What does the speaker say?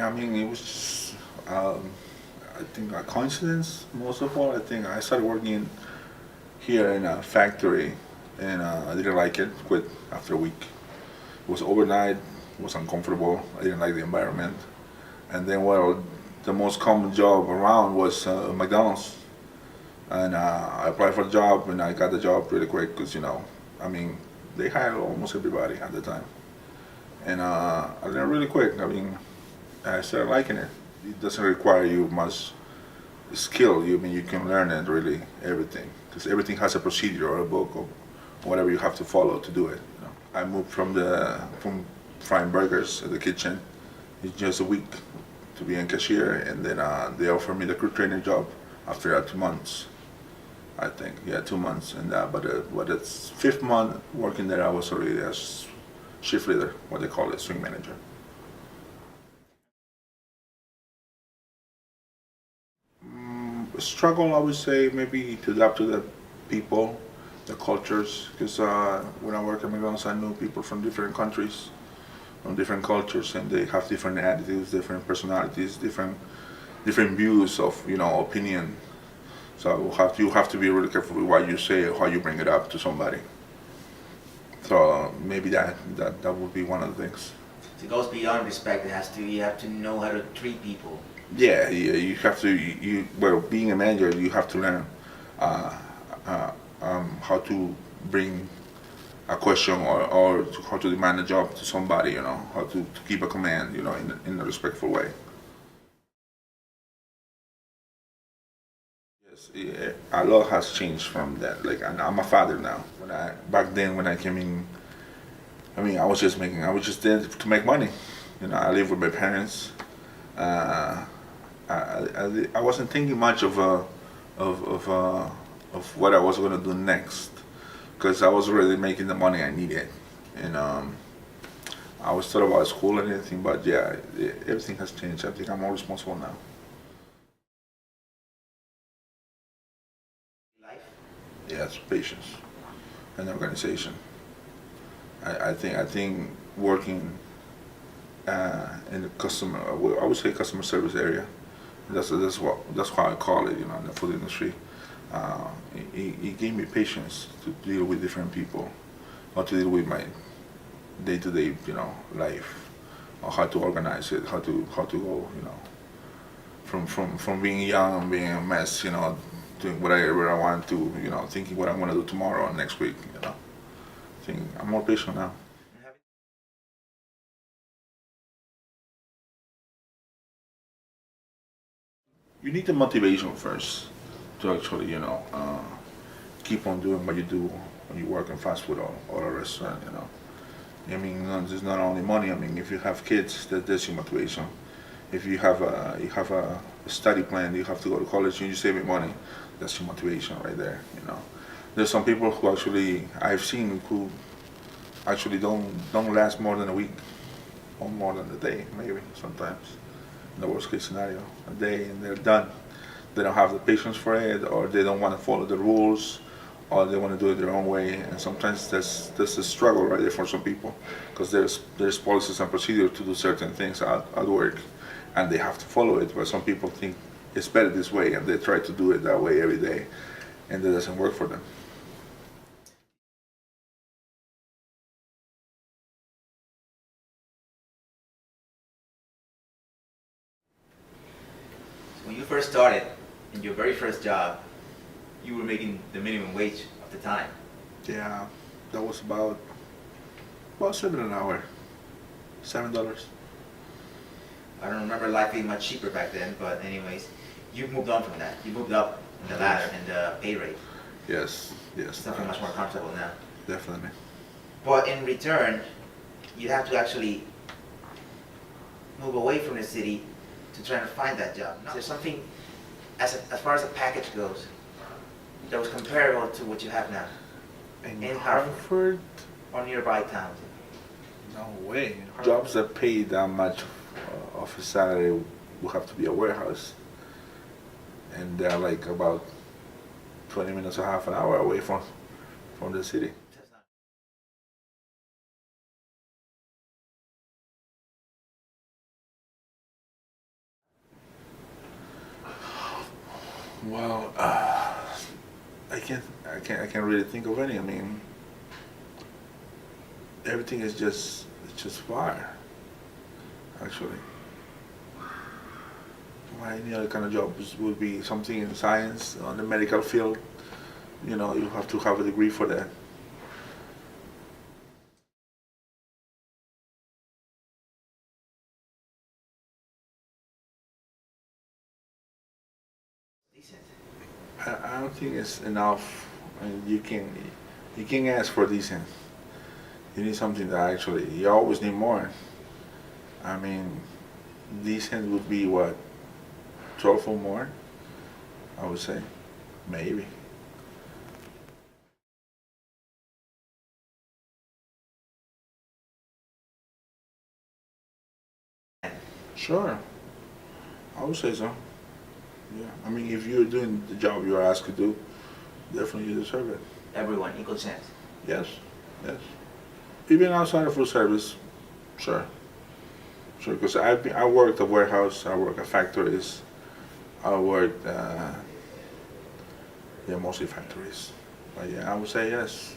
I mean, it was just, I think a coincidence most of all. I think I started working here in a factory and I didn't like it, quit after a week. It was overnight, it was uncomfortable, I didn't like the environment. And then, well, the most common job around was McDonald's. And I applied for the job and I got the job really quick because, I mean, they hired almost everybody at the time. And I learned really quick. I mean, I started liking it. It doesn't require you much skill. You can learn it really everything because everything has a procedure or a book or whatever you have to follow to do it. I moved from frying burgers at the kitchen. It's just a week to be a cashier, and then they offered me the crew trainer job after 2 months. I think, yeah, 2 months, and but it's fifth month working there. I was already a shift leader, what they call it, swing manager. Struggle, I would say, maybe to adapt to the people, the cultures, because when I worked at McDonald's, I knew people from different countries, from different cultures, and they have different attitudes, different personalities, different views of opinion. So you have to be really careful with what you say or how you bring it up to somebody. So maybe that would be one of the things. It goes beyond respect. You have to know how to treat people. Yeah, you have to. Well, being a manager, you have to learn how to bring a question or how to demand a job to somebody. How to keep a command. In a respectful way. Yes, yeah, a lot has changed from that. Like, and I'm a father now. Back then when I came in, I mean, I was just there to make money. I live with my parents. Uh, I wasn't thinking much of what I was going to do next because I was already making the money I needed, and I was thought about school and everything. But yeah, everything has changed. I think I'm more responsible now. Life. Yes, patience and organization. I think working in the customer, I would say customer service area. That's how I call it. In the food industry. It gave me patience to deal with different people, how to deal with my day-to-day, life, or how to organize it, how to go, from being young and being a mess, doing whatever I want to, thinking what I'm gonna do tomorrow or next week, I think I'm more patient now. You need the motivation first to actually, keep on doing what you do when you work in fast food or a restaurant. I mean, there's not only money. I mean, if you have kids, that's your motivation. If you have a study plan, you have to go to college and you're saving money, that's your motivation right there. There's some people who actually I've seen who actually don't last more than a week or more than a day, maybe sometimes. In the worst case scenario, a day and they're done. They don't have the patience for it, or they don't want to follow the rules, or they want to do it their own way. And sometimes that's a struggle right there for some people, because there's policies and procedures to do certain things at work, and they have to follow it. But some people think it's better this way, and they try to do it that way every day, and that doesn't work for them. So when you first started in your very first job, you were making the minimum wage of the time. Yeah, that was about 7 an hour, $7. I don't remember life being much cheaper back then, but anyways, you moved on from that. You moved up in the ladder and the pay rate. Yes, Something much more comfortable now. definitely. But in return, you'd have to actually move away from the city to try to find that job. Is there something, as far as the package goes, that was comparable to what you have now In Hartford Hartford, or nearby towns? no way. Jobs that pay that much of a salary will have to be a warehouse, and they're like about 20 minutes or half an hour away from the city. Well, I can't really think of any. I mean, everything is it's just fire, actually. Why any other kind of jobs would be something in science, on the medical field, you know, you have to have a degree for that. Decent. I don't think it's enough. I mean, you can ask for decent. You need something that actually, you always need more. I mean, decent would be what, 12 or more, I would say, maybe. Sure, I would say so. Yeah, I mean, if you're doing the job you're asked to do, definitely you deserve it. Everyone, equal chance. Yes, yes. Even outside of food service, sure. Sure, because I worked at warehouse, I work at factories, I worked, yeah, mostly factories. But yeah, I would say yes.